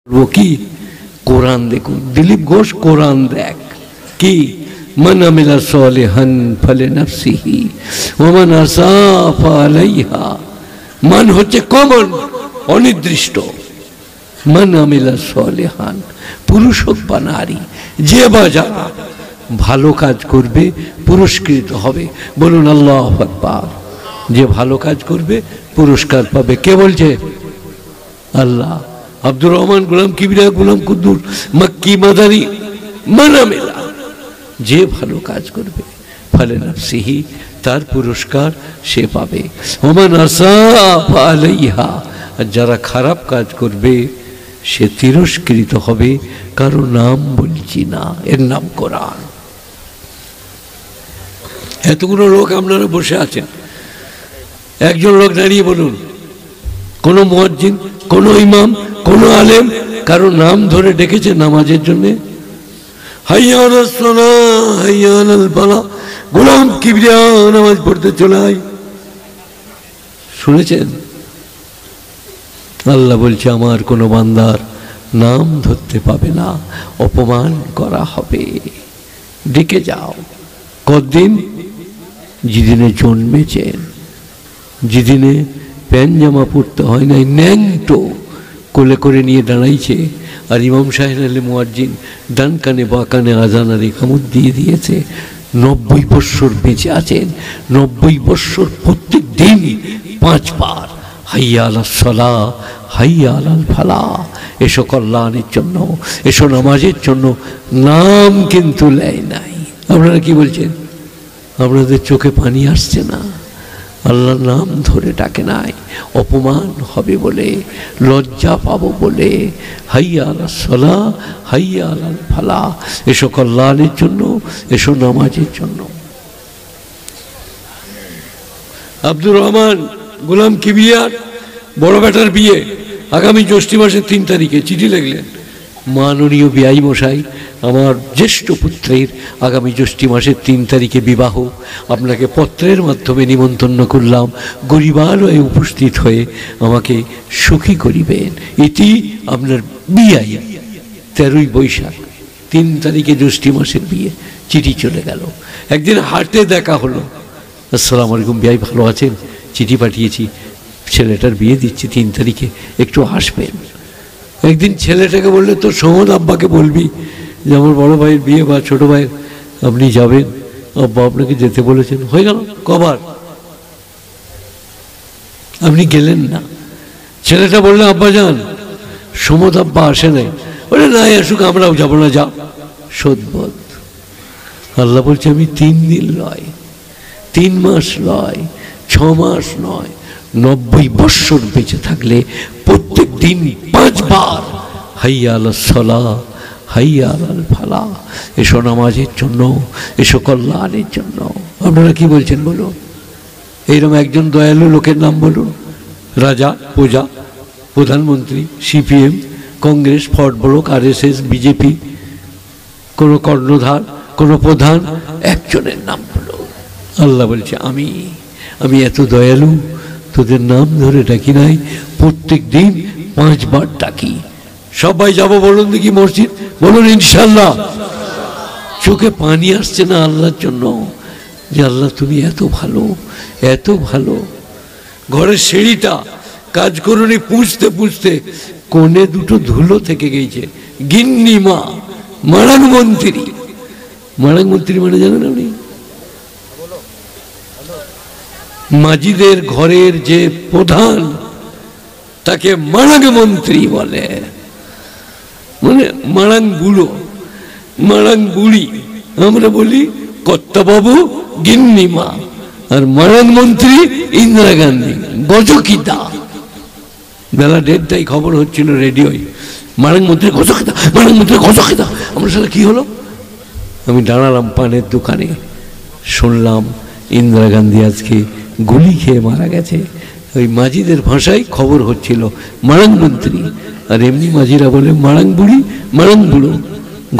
वो की কোরআন দেখুন, দিলীপ ঘোষ কোরআন দেখ কি মান আমিলা সালিহান ফালিনাফসিহি ওয়া মান আসাআ ফালাইহা। মান হচ্ছে কমন, অনির্দিষ্ট। মান আমিলা সালিহান, পুরুষ হোক বা নারী, যে বা যারা ভালো কাজ করবে পুরস্কৃত হবে। বলুন আল্লাহু আকবার। যে ভালো কাজ করবে পুরস্কার পাবে। কে বলছে? আল্লাহ। আব্দুর রহমান, গোলাম কিবরিয়া, গোলাম কুদ্দুর, মক্কি, মাদানী, মানা মেলা, যে ভালো কাজ করবে ফালে নাফসিহি, তার পুরস্কার সে পাবে। ওমান আসাআ ফালাইহা, আর যারা খারাপ কাজ করবে সে তিরস্কৃত হবে। কারো নাম বলছি না, এর নাম কোরআন। এতগুলো লোক আপনারা বসে আছেন, একজন লোক দাঁড়িয়ে বলুন, কোন মুয়াজ্জিন, কোন ইমাম, কোন আলেম কারো নাম ধরে ডেকেছে নামাজের জন্য? হাইয়া আলাস সালাহ, হাইয়া আলাল ফালাহ, গোলাম কিবরিয়া নামাজ পড়তে চলে আয়, শুনেছেন? আল্লাহ বলছে আমার কোনো বান্দার নাম ধরতে পাবে না, অপমান করা হবে। ডেকে যাও। কতদিন? যেদিনে জন্মেছেন, যেদিনে প্যান জামা পরতে হয় নাই, ন্যাংটো কোলে করে নিয়ে দাঁড়াইছে, আর ইমাম সাহেব আলী মুয়াজ্জিন ডান কানে বা কানে আজান আর ইকামত দিয়ে দিয়েছে। 90 বৎসর বেঁচে আছেন, 90 বৎসর প্রত্যেক দিন 5 বার হাইয়া আলাস সালাহ, হাইয়া আলাল ফালাহ, এসো কল্যাণের জন্য, এসো নামাজের জন্য। নাম কিন্তু লেয় নাই। আপনারা কি বলছেন? আপনাদের চোখে পানি আসছে না? আল্লাহর নাম ধরে ডাকে নাই, অপমান হবে বলে, লজ্জা পাবো বলে। হাইয়া আলাস সালাহ, হাইয়া আলাল ফালাহ, এসো কল্যাণের জন্য, এসো নামাজের জন্য। আব্দুর রহমান, গোলাম কিবরিয়ার বড় বেটার বিয়ে আগামী জ্যৈষ্ঠ মাসের 3 তারিখে চিঠি লিখলেন, মাননীয় বিআই মশাই, আমার জ্যেষ্ঠ পুত্রের আগামী জ্যৈষ্ঠ মাসের 3 তারিখে বিবাহ, আপনাকে পত্রের মাধ্যমে নিমন্ত্রণ করলাম, গরিবালয়ে উপস্থিত হয়ে আমাকে সুখী করিবেন। এটি আপনার বিআই। 13ই বৈশাখ, 3 তারিখে জ্যৈষ্ঠ মাসের বিয়ে। চিঠি চলে গেল। একদিন হাটে দেখা হলো, আসসালামু আলাইকুম বিআই, ভালো আছেন? চিঠি পাঠিয়েছি, ছেলেটার বিয়ে দিচ্ছি 3 তারিখে, একটু আসবেন। একদিন ছেলেটাকে বললে, তো সৌমদ আব্বাকে বলবি যে আমার বড় ভাইয়ের বিয়ে বা ছোট ভাইয়ের, আপনি যাবেন, আব্বা আপনাকে যেতে বলেছেন। হয়ে গেল কবার? আপনি গেলেন না। ছেলেটা বললে, আব্বা যান, সৌমদ আব্বা আসে নাই। বলে না আসুক, আমরাও যাবো না, যাও। সদবোধ। আল্লাহ বলছে আমি 3 দিন নয়, 3 মাস নয়, 6 মাস নয়, 90 বৎসর বেঁচে থাকলে প্রত্যেক দিন 5 বার হাইয়া আলাস সালাহ, হাইয়া আলাল ফালাহ, এসো নামাজের জন্য, এসো কল্যাণের জন্য। আপনারা কি বলছেন বলুন? এইরকম একজন দয়ালু লোকের নাম বলুন। রাজা, প্রজা, প্রধানমন্ত্রী, CPM, Congress, forward block, RSS, BJP, কোনো কর্ণধার, কোনো প্রধান, একজনের নাম বলুন। আল্লাহ বলছে আমি এত দয়ালু, তোদের নাম ধরে ডাকি নাই, প্রত্যেক দিন 5 বার ডাকি। সবাই যাব বলুন দেখি মসজিদ, বলুন ইনশাল্লাহ। চোখে পানি আসছে না আল্লাহর জন্য, যে আল্লাহ তুমি এত ভালো, এত ভালো। ঘরের সিঁড়িটা কাজ করুনি, পুঁছতে পুঁছতে কোণে 2টো ধুলো থেকে গেছে। গিন্নি মা, মারাং মন্ত্রী। মারাং মন্ত্রী মানে জানেন আপনি? মাজিদের ঘরের যে প্রধান তাকে মারাং মন্ত্রী বলে, মানে মারাং বুড়ো, মারাং বুড়ি। আমরা বলি কর্তাবাবু, গিন্নিমা, আর মারাং মন্ত্রী ইন্দিরা গান্ধী, গজকিতা। বেলা 1:30টায় খবর হচ্ছিল রেডিওয়, মারাং মন্ত্রী গজকিতা, মারাং মন্ত্রী গজকিতা। আমরা সাথে কি হলো? আমি দাঁড়ালাম পানের দোকানে, শুনলাম ইন্দিরা গান্ধী আজকে গুলি খেয়ে মারা গেছে। ওই মাঝিদের ভাষায় খবর হচ্ছিল মারাং মন্ত্রী, আর এমনি মাঝিরা বলে মারাং বুড়ি, মারাং বুড়ো,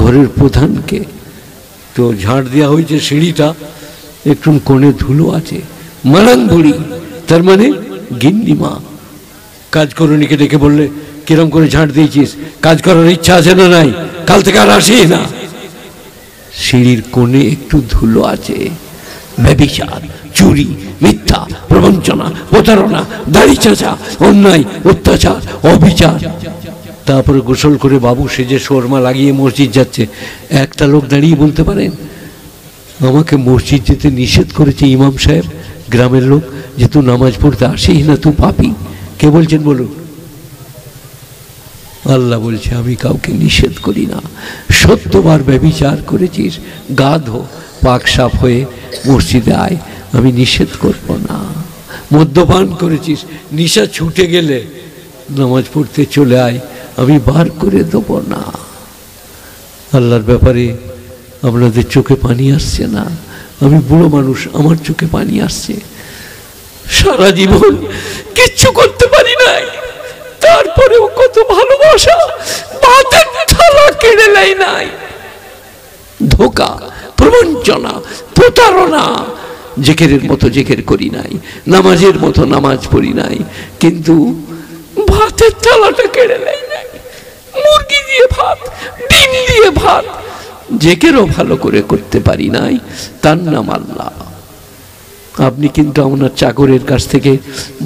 ঘরের প্রধানকে। তো ঝাড় দেওয়া হয়েছে সিঁড়িটা, একটু কোণে ধুলো আছে। মারাং বুড়ি তার মানে গিন্নিমা। কাজকরণীকে ডেকে বললে, কিরম করে ঝাঁট দিয়েছিস, কাজ করার ইচ্ছা আছে না নাই, কাল থেকে আর আসি না। সিঁড়ির কোণে একটু ধুলো আছে, ব্যভিচার, চুরি, মিথ্যা, প্রবঞ্চনা, প্রতারণা, দাড়ি চাঁচা, অন্যায়, অত্যাচার, অবিচার। তারপরে গোসল করে বাবু সেজে শোরমা লাগিয়ে মসজিদ যাচ্ছে। একটা লোক দাঁড়িয়ে বলতে পারেন আমাকে মসজিদ যেতে নিষেধ করেছে ইমাম সাহেব, গ্রামের লোক, যে তুই নামাজ পড়তে আসিস না, তুই পাপী? কে বলছেন বলুন? আল্লাহ বলছে আমি কাউকে নিষেধ করি না। 70 বার ব্যভিচার করেছিস, গা ধো, পাক সাফ হয়ে মসজিদে আয়, আমি নিষেধ করব না। মদ্যপান করেছিস, নিশা ছুটে গেলে নামাজ পড়তে চলে আয়, আমি বার করে দেব না। আল্লাহর ব্যাপারে আপনাদের চোখে পানি আসছে না? আমি বুড়ো মানুষ, আমার চোখে পানি আসছে। সারা জীবন কিচ্ছু করতে পারি নাই, তারপরেও কত ভালোবাসা, ভাতের থালা কেড়ে নেয় নাই। ধোঁকা, প্রবঞ্চনা, প্রতারণা, জিকিরের মতো জিকির করি নাই, নামাজের মতো নামাজ পড়ি নাই, কিন্তু ভাতের থালাটা কেড়ে নেয় নাই। মুরগি দিয়ে ভাত, ডিম দিয়ে ভাত, জিকিরও ভালো করে করতে পারি নাই, তার নাম আল্লাহ। আপনি কিন্তু আপনার চাকরের কাছ থেকে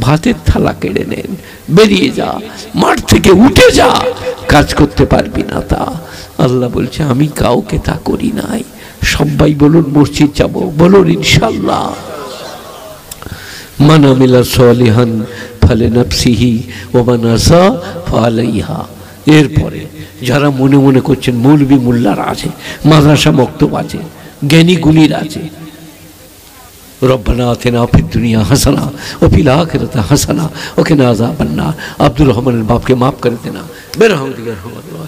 ভাতের থালা কেড়ে নেন, বেরিয়ে যা, মাঠ থেকে উঠে যা, কাজ করতে পারবি না। তা আল্লাহ বলছে আমি কাউকে তা করি নাই। সবাই বলুন মসজিদ যাব, বলুন ইনশাআল্লাহ। মান আমিলা সালিহান ফালিনাফসিহি ওয়া মান আসা ফালাইহা। এরপরে যারা মনে মনে করছেন মৌলবী মোল্লারা আছে, মাদ্রাসা মক্তব আছে, জ্ঞানী গুণীর আছে, রব্বানা আতিনা ফিদ দুনিয়া হাসানা ওয়া ফিল আখিরাতি হাসানা ওয়া কিনা আযাবান নার, আব্দুর রহমানের বাপকে মাফ করে দেনা, বেরহমতিকা রহমাতুল্লাহ।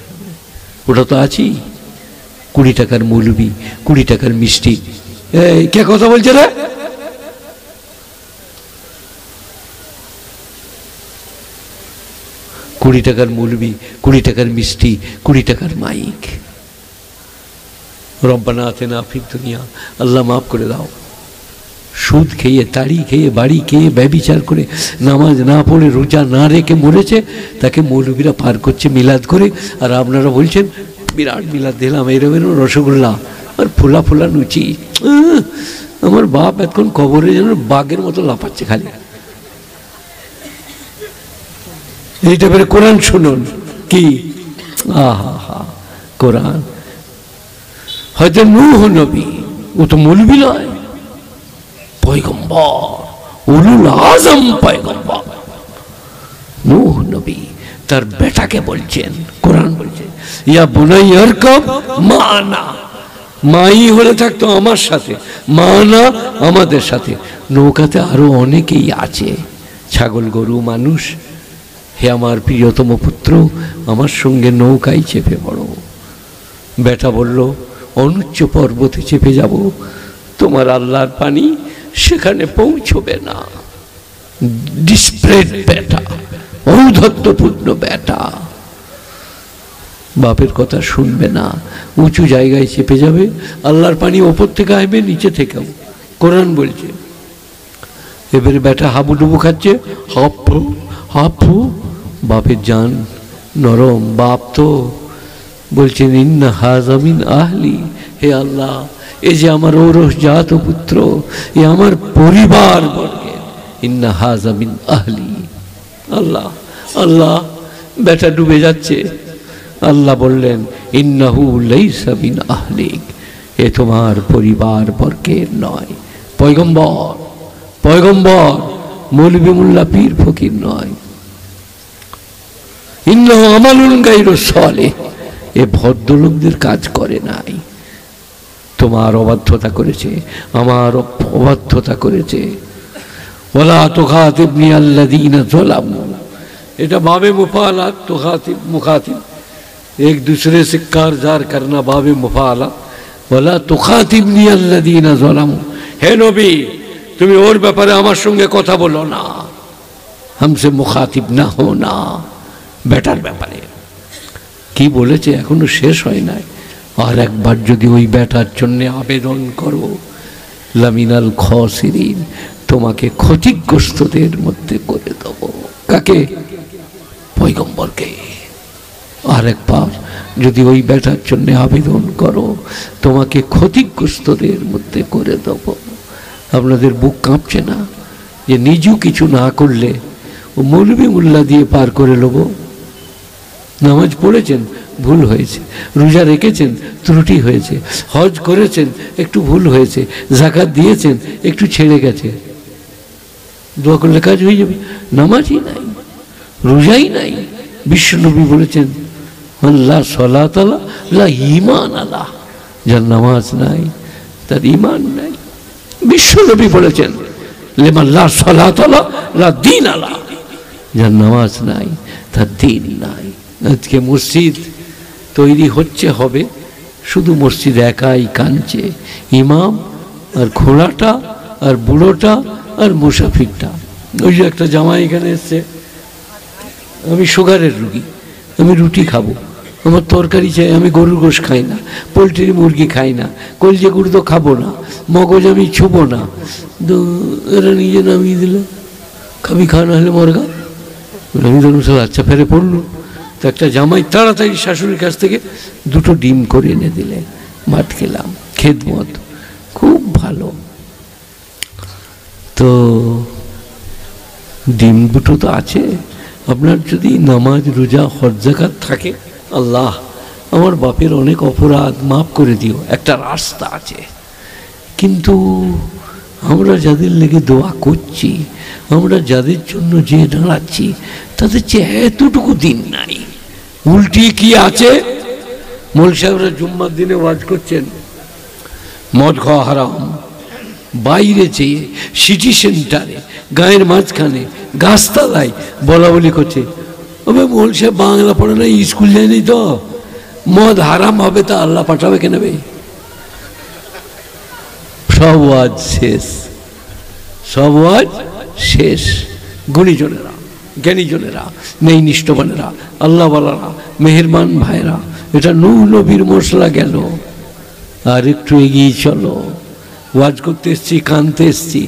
ওটা তো আছি। 20 টাকার মৌলবী, 20 টাকার মিষ্টি। এই কে কথা বলছে রে? কুড়ি টাকার মৌলবী, 20 টাকার মিষ্টি, 20 টাকার মাইক। রব্বানা আতিনা ফিদ দুনিয়া, আল্লাহ মাফ করে দাও। সুদ খেয়ে, তাড়ি খেয়ে, বাড়ি খেয়ে, ব্যভিচার করে, নামাজ না পড়ে, রোজা না রেখে মরেছে, তাকে মৌলবীরা পার করছে মিলাদ করে। আর আপনারা বলছেন বিরাট মিলাদ দিলাম, এরকম রসগোল্লা আর ফোলা ফোলা লুচি। আমার বাপ এখন কবরে যেন বাঘের মতো লাফাচ্ছে খালি। এইটা বের কোরআন শুনুন কি, আহা হা কোরআন। হয়তো নূহ নবী, ও তো মৌলবী নয়, পয়গম্বর, উলুল আজম পয়গম্বর নূহ নবী তার বেটাকে বলছেন, কোরআন বলছে ইয়া বুনাইয়া ইরকাব মানা, মাই হলে থাকতো আমার সাথে, মানা আমাদের সাথে। নৌকাতে আরো অনেকেই আছে, ছাগল গরু মানুষ। হে আমার প্রিয়তম পুত্র, আমার সঙ্গে নৌকায় চেপে পড়ো। বেটা বলল অনুচ্চ পর্বতে চেপে যাব, তোমার আল্লাহর পানি সেখানে পৌঁছবে না। ডিসপ্রেড বেটা, ঔদ্ধত্যপূর্ণ বেটা, বাপের কথা শুনবে না, উঁচু জায়গায় চেপে যাবে, আল্লাহর পানি ওপর থেকে আসবে, নিচে থেকেও। কোরআন বলছে। এবারে বেটা হাবুডুবু খাচ্ছে, হাফু হাফু, বাপের জান নরম, বাপ তো বলছেন ইন্না হাযা মিন আহলি, হে আল্লাহ এ যে আমার ঔরস জাত পুত্র, এ আমার পরিবার বর্গের, ইন্না হাযা মিন আহলি। আল্লাহ আল্লাহ, বেটা ডুবে যাচ্ছে। আল্লাহ বললেন ইন্নাহু লাইসা মিন আহলিক, এ তোমার পরিবার বর্গের নয়। পয়গম্বর, পয়গম্বর, মৌলবী মোল্লা পীর ফকির নয়। ইন্নাহু আমালুন গায়রু সালিহ, এ ভদ্রলোকদের কাজ করে নাই। তোমার অবাধ্যতা করেছে, আমার অবাধ্যতা করেছে। ওয়ালা তুখাতিবনি আল্লাযীনা যালামু, এটা বাবে মুফালাত, তুখাতিব মুখাতিব, एक दूसरे से कारजार करना, बाबे मुफाला। ওয়ালা তুখাতিবনি আল্লাযীনা যালামু, হে নবী তুমি ওর ব্যাপারে আমার সঙ্গে কথা বলো না, हमसे মুখাতিব না হো না। বেটার ব্যাপারে কি বলেছে এখনো শেষ হয় নাই। আর একবার যদি ওই বেটার জন্য আবেদন করো, লামিনাল খাসিরিন, তোমাকে ক্ষতিগ্রস্তদের মধ্যে করে দেব। কাকে? পয়গম্বরকে। আরেকবার যদি ওই বেটার জন্য আবেদন করো, তোমাকে ক্ষতিগ্রস্তদের মধ্যে করে দেব। আপনাদের বুক কাঁপছে না যে নিজেও কিছু না করলে ও মৌলবি মোল্লা দিয়ে পার করে নেব? নামাজ পড়েছেন, ভুল হয়েছে। রোজা রেখেছেন, ত্রুটি হয়েছে। হজ করেছেন, একটু ভুল হয়েছে। যাকাত দিয়েছেন, একটু ছেড়ে গেছে। দোয়া করলে কাজ হয়ে যাবে? নামাজই নাই, রোজাই নাই। বিশ্বনবী বলেছেন আল্লাহ সলাত আলা লা ঈমান আলা, যার নামাজ নাই তার ঈমান নাই। বিশ্বনবী বলেছেন লিমান লা সলাত আলা লা দীন আলা, যার নামাজ নাই তার দিন নাই। আজকে মসজিদ তৈরি হচ্ছে, হবে, শুধু মসজিদ একাই কাঁদছে। ইমাম আর ঘোড়াটা আর বুড়োটা আর মুসাফিরটা। ওই যে একটা জামাই এখানে এসছে, আমি সুগারের রুগী, আমি রুটি খাবো, আমার তরকারি চাই, আমি গরুর গোশ খাই না, পোলট্রি মুরগি খাই না, কলজে গুঁড়ো খাবো না, মগজ আমি ছুবো না। তো এরা নিজে নামিয়ে দিল, খাবি খা না হলে মরগা। আমি ধরুন সব আচ্ছা ফেরে পড়লো। তো একটা জামাই তাড়াতাড়ি শাশুড়ির কাছ থেকে 2টো ডিম করে এনে দিলে, ভাত খেলাম, খেদমত খুব ভালো। তো ডিম 2টো তো আছে। আপনার যদি নামাজ রোজা হজ যাকাত থাকে, আল্লাহ আমার বাপের অনেক অপরাধ মাফ করে দিও, একটা রাস্তা আছে। কিন্তু আমরা যাদের লেগে দোয়া করছি, আমরা যাদের জন্য যে দাঁড়াচ্ছি, তাদের চেয়ে এতটুকু দিন নাই। উল্টি কি আছে? মোল সাহেবরা জুম্মার দিনে ওয়াজ করছেন মদ খাওয়া হারাম, বাইরে যেয়ে সিটি সেন্টারে গায়ের মাঝখানে গাছতলায় বলা বলি করছে। ওবে মোল সাহেব বাংলা পড়ে না, স্কুল যায়নি তো, মদ হারাম হবে তা আল্লাহ পাঠাবে কেন? সব ওয়াজ শেষ, সব ওয়াজ শেষ। গুণীজনেরা, জ্ঞানীজনেরা, নেই নিষ্ঠবানেরা, আল্লাহওয়ালারা, মেহেরবান ভাইরা, এটা নূহ নবীর মশলা গেল। আর একটু এগিয়ে চলো। ওয়াজ করতে এসছি, কানতে এসছি,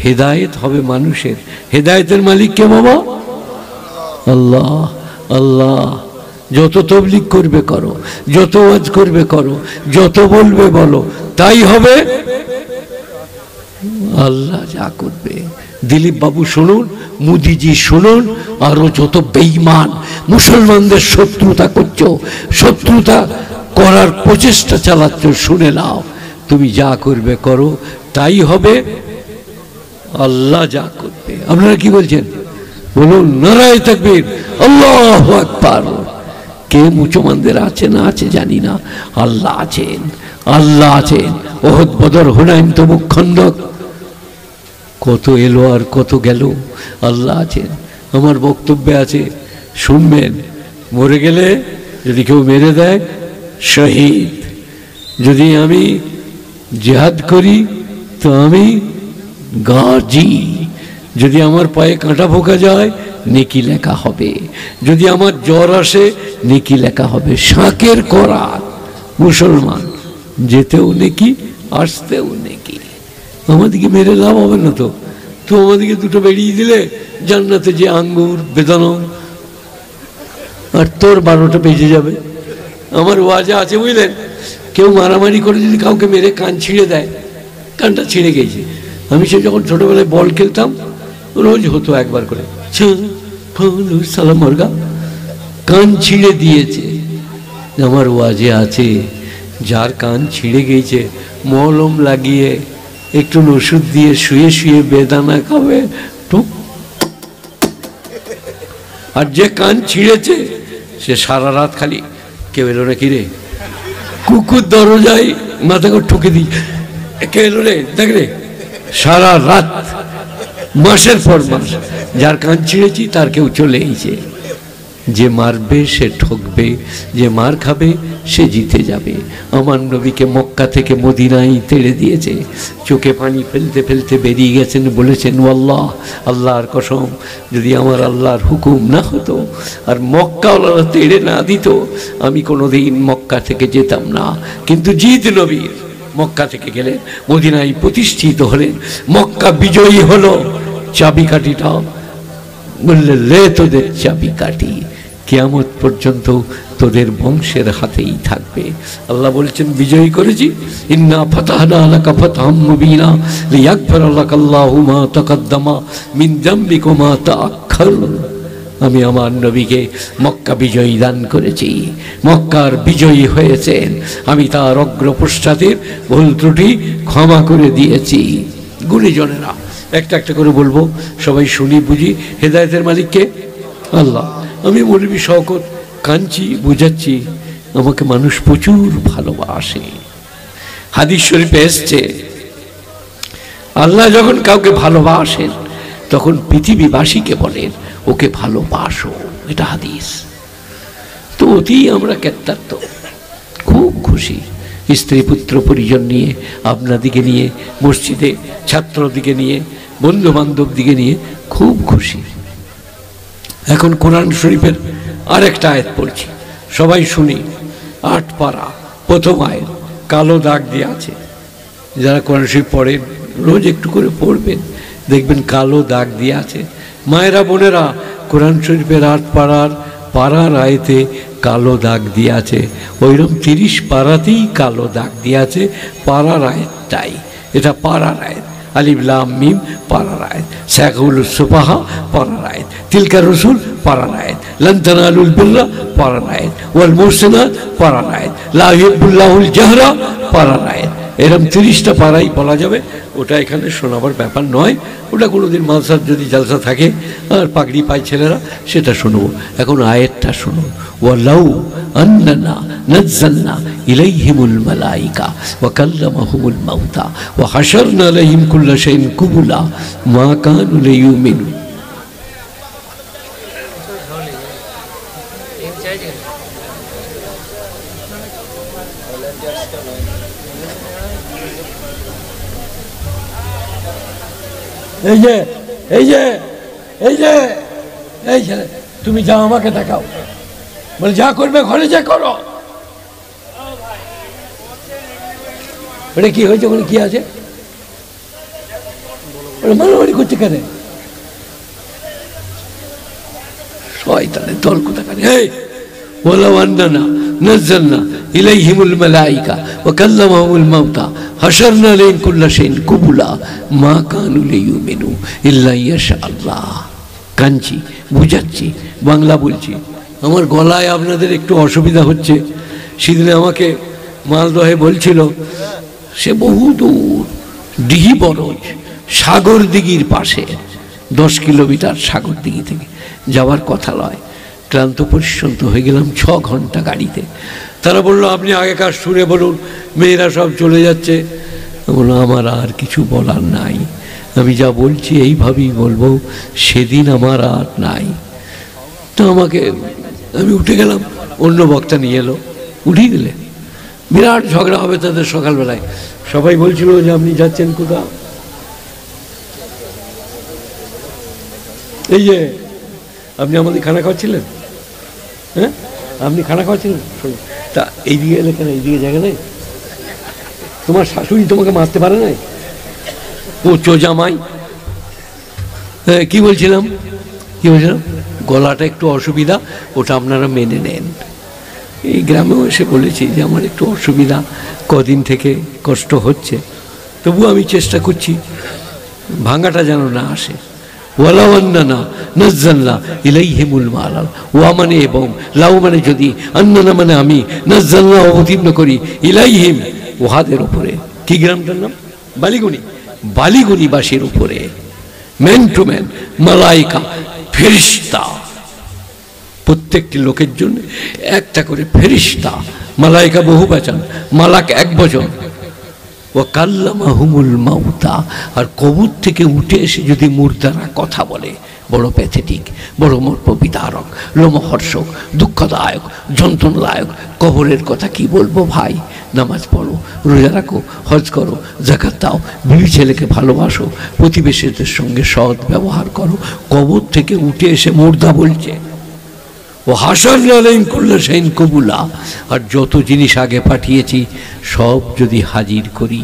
হেদায়েত হবে মানুষের। হেদায়েতের মালিক কে বাবা? আল্লাহ। আল্লাহ। যত তবলিগ করবে করো, যত ওয়াজ করবে করো, যত বলবে বলো, তাই হবে। আল্লাহ যা করবে। দিলীপ বাবু শুনুন, মোদিজি শুনুন, আরো যত বেঈমান মুসলমানদের শত্রুতা করছো, শত্রুতা করার প্রচেষ্টা চালাচ্ছ, শুনে নাও, তুমি যা করবে করো, তাই হবে। আল্লাহ যা করবে। আপনারা কি বলছেন? বলুন নারায়ে তাকবীর, আল্লাহু আকবার। কে মুসলমানদের আছে না আছে জানি না, আল্লাহ আছেন, আল্লাহ আছেন। ওহদ, বদর, হুনাইন, তবুক, খন্দক, কত এলো আর কত গেল, আল্লাহ আছেন। আমার বক্তব্যে আছে, শুনবেন। মরে গেলে যদি কেউ মেরে দেয়, শহীদ। যদি আমি জিহাদ করি তো আমি গাজী। যদি আমার পায়ে কাঁটা ভোঁকা যায়, নেকি লেখা হবে। যদি আমার জ্বর আসে, নেকি লেখা হবে। শাকের করাত মুসলমান, যেতেও নেকি, আসতেও নেকি। আমাদেরকে মেরে লাভ হবে না তো। তো আমাদেরকে 2টো বেরিয়ে দিলে জান্নাতে যে আঙ্গুর, বেদানা, আর তোর 12টা বেজে যাবে। আমার ওয়াজে আছে, বুঝলেন, কেউ মারামারি করে যদি কাউকে মেরে কান ছিঁড়ে দেয়, কানটা ছিঁড়ে গেছে। আমি সে যখন ছোটবেলায় বল খেলতাম, রোজ হতো একবার করে, সালাম মর্গা, কান ছিঁড়ে দিয়েছে। আমার ওয়াজে আছে, যার কান ছিঁড়ে গেছে মলম লাগিয়ে একটু ওষুধ দিয়ে শুয়ে শুয়ে বেদানা খাবে, আর যে কান ছিঁড়েছে সে সারা রাত খালি, কেউ এলো না, কিরে, কুকুর দরজায় মাথা করে ঠুকে দিই, কে এলো রে, দেখ রে, সারা রাত, মাসের পর মাস। যার কান ছিঁড়েছি তার কেউ চলে এসেছে। যে মারবে সে ঠকবে, যে মার খাবে সে জিতে যাবে। আমার নবীকে মক্কা থেকে মদিনায় তেড়ে দিয়েছে, চোখে পানি ফেলতে ফেলতে বেরিয়ে গেছেন, বলেছেন আল্লাহ, আল্লাহর কসম, যদি আমার আল্লাহর হুকুম না হতো আর মক্কাওয়ালারা তেড়ে না দিত, আমি কোনোদিন মক্কা থেকে যেতাম না। কিন্তু জিদ নবীর, মক্কা থেকে গেলেন, মদিনায় প্রতিষ্ঠিত হলেন, মক্কা বিজয়ী হলো। চাবিকাঠিটা বললে, লে তোদের চাবিকাঠি, কিয়ামত পর্যন্ত তোদের বংশের হাতেই থাকবে। আল্লাহ বলছেন বিজয়ী করেছি, ইন্না ফাতাহনা লাকা ফাতহাম মুবিনা লিয়াগফিরা লাকাল্লাহু মা তাকাদ্দামা মিন যামবিকা ওয়া মা তাআখার। আমি আমার নবীকে মক্কা বিজয়ী দান করেছি, মক্কার বিজয়ী হয়েছেন, আমি তার অগ্রপশ্চাতের ভুল ত্রুটি ক্ষমা করে দিয়েছি। গুণীজনেরা একটা একটা করে বলবো, সবাই শুনি বুঝি। হেদায়েতের মালিককে আল্লাহ। আমি মৌলভী শওকত কাঁদছি, বুঝাচ্ছি, আমাকে মানুষ প্রচুর ভালোবাসে। হাদিস শরীফে এসছে, আল্লাহ যখন কাউকে ভালোবাসেন তখন পৃথিবীবাসীকে বলেন ওকে ভালোবাসো, এটা হাদিস। তো অতি আমরা কৃতার্থ, খুব খুশি, স্ত্রী পুত্র পরিজন নিয়ে, আপনাদিকে নিয়ে, মসজিদে ছাত্রদিকে নিয়ে, বন্ধু বান্ধব দিকে নিয়ে খুব খুশি। এখন কোরআন শরীফের আরেকটা আয়াত পড়ছি, সবাই শুনি। 8 পারা প্রথম আয়াত, কালো দাগ দিয়ে আছে। যারা কোরআন শরীফ পড়েন রোজ একটু করে পড়বেন, দেখবেন কালো দাগ দিয়ে আছে। মায়েরা বোনেরা, কোরআন শরীফের 8 পারার আয়াতে কালো দাগ দিয়ে আছে, ওইরকম 30 পারাতেই কালো দাগ দিয়ে আছে। পারার আয়াতটাই এটা, পারার আয়াত। আলিফ লাম মিম পারার আয়াত, সায়াকুলুস সুফাহা পারার আয়াত, তিলকা রসুল পারার আয়াত, লান তানালুল বিররা পারার আয়াত, ওয়াল মুহসিনাত পারার আয়াত, লা ইউহিব্বুল্লাহুল জাহরা পারার আয়াত। এরকম 30টা পারাই বলা যাবে। ওটা এখানে শোনাবার ব্যাপার নয়, ওটা কোনোদিন মালসার যদি জালসা থাকে আর পাগড়ি পায় ছেলেরা সেটা শুনবো। এখন আয়াতটা শুনুন, ওয়ালাউ আন্নানা নাজ্জালনা ইলাইহিমুল মালাইকা ওয়া কাল্লামাহুমুল মাউতা ওয়া হাশারনা আলাইহিম কুল্লা শাইইন কুবুলা মা কানু লিয়ুমিনু। এই যে এই যে এই যে এই ছেলে, তুমি যাও, আমাকে দেখাও, বলে যা করবে ঘরে যা করো। ওটা কি হয়েছে, ওখানে কি আছে, ওটা মারামারি করছে কেন? শয়তানের দল কোথাকার। এই ওয়ালাউ আন্নানা নাজ্জালনা ইলাইহিমুল মালাইকা ওয়া কাল্লামাহুমুল মাউতা হাশারনা আলাইহিম কুল্লা শাইইন কুবুলা মা কানু লিয়ুমিনু ইল্লা ইয়াশাআল্লাহ। কাঞ্চি, বুঝাচ্ছি, বাংলা বলছি। আমার গলায় আপনাদের একটু অসুবিধা হচ্ছে। সেদিনে আমাকে মালদহে বলছিল, সে বহু দূর, দিঘি বরজ, সাগর দিঘির পাশে, 10 কিলোমিটার সাগর দিঘি থেকে যাওয়ার কথা নয়। ক্লান্ত পরিশ্রান্ত হয়ে গেলাম 6 ঘন্টা গাড়িতে। তারা বললো আপনি আগেকার সুরে বলুন, মেয়েরা সব চলে যাচ্ছে। বললো আমার আর কিছু বলার নাই, আমি যা বলছি এইভাবেই বলবো, সেদিন আমার আর নাই। তো আমি উঠে গেলাম, অন্য বক্তা নিয়ে এলো, উঠিয়ে দিলেন। বিরাট ঝগড়া হবে তাদের সকালবেলায়। সবাই বলছিল যে আপনি যাচ্ছেন কোথাও? এই যে আপনি আমাদের খানা খাওয়াচ্ছিলেন, হ্যাঁ আপনি খানা খাওয়াচ্ছিলেন, তা এইদিকে এলে কেন? এইদিকে জায়গা নেই? তোমার শাশুড়ি তোমাকে মারতে পারে নাই? ও চোজামাই। কি বলছিলাম? গলাটা একটু অসুবিধা, ওটা আপনারা মেনে নেন। এই গ্রামেও এসে বলেছি যে আমার একটু অসুবিধা, কদিন থেকে কষ্ট হচ্ছে, তবু আমি চেষ্টা করছি ভাঙাটা যেন না আসে। ওয়ালাউ আন্নানা নাজ্জালনা ইলাইহিমুল মালাল, ওয়া মানে এবং, লাউ মানে যদি, আন্নানা মানে আমি, নাজ্জালনা অবতীর্ণ করি, ইলাইহিম ওহাদের উপরে। কি গ্রামটার নাম? বালিগুনি। বালিগুনিবাসীর উপরে, ম্যান টু ম্যান, মালাইকা ফেরেশতা, প্রত্যেকটি লোকের জন্য একটা করে ফেরেশতা। মালাইকা বহু বচন, মালাক এক বচন। ও কাল্লামাহুমুল মাউতা, আর কবর থেকে উঠে এসে যদি মুর্দারা কথা বলে, বড় প্যাথেটিক, বড় মর্মবিদারক, লোমহর্ষক, দুঃখদায়ক, যন্ত্রণাদায়ক। কবরের কথা কি বলবো ভাই? নামাজ পড়ো, রোজা রাখো, হজ করো, যাকাত দাও, বিবি ছেলেকে ভালোবাসো, প্রতিবেশীদের সঙ্গে সৎ ব্যবহার করো। কবর থেকে উঠে এসে মুর্দা বলছে, ও হাশারনা আলাইহিম কুল্লা শাইইন কুবুলা, আর যত জিনিস আগে পাঠিয়েছি সব যদি হাজির করি,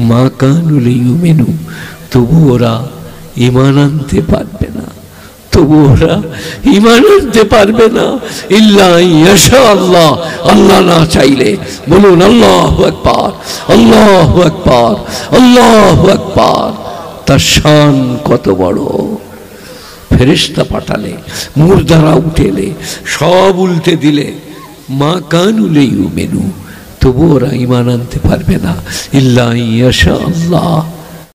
মা কানু লিয়ুমিনু, তবু ওরা ঈমান আনতে পারবে না, তবু ওরা ঈমান আনতে পারবে না। ইল্লা ইয়াশা আল্লাহ, আল্লাহ না চাইলে। বলুন আল্লাহু আকবার, আল্লাহু আকবার, আল্লাহু আকবার। তার শান কত বড়! ফেরেশতা পাঠালে, মুর্দারা উঠেলে, সব উল্টে দিলে, মা কানুল ইউমিনু, তবু ওরা ঈমান আনতে পারবে না। ইল্লা ইয়াশা আল্লাহ।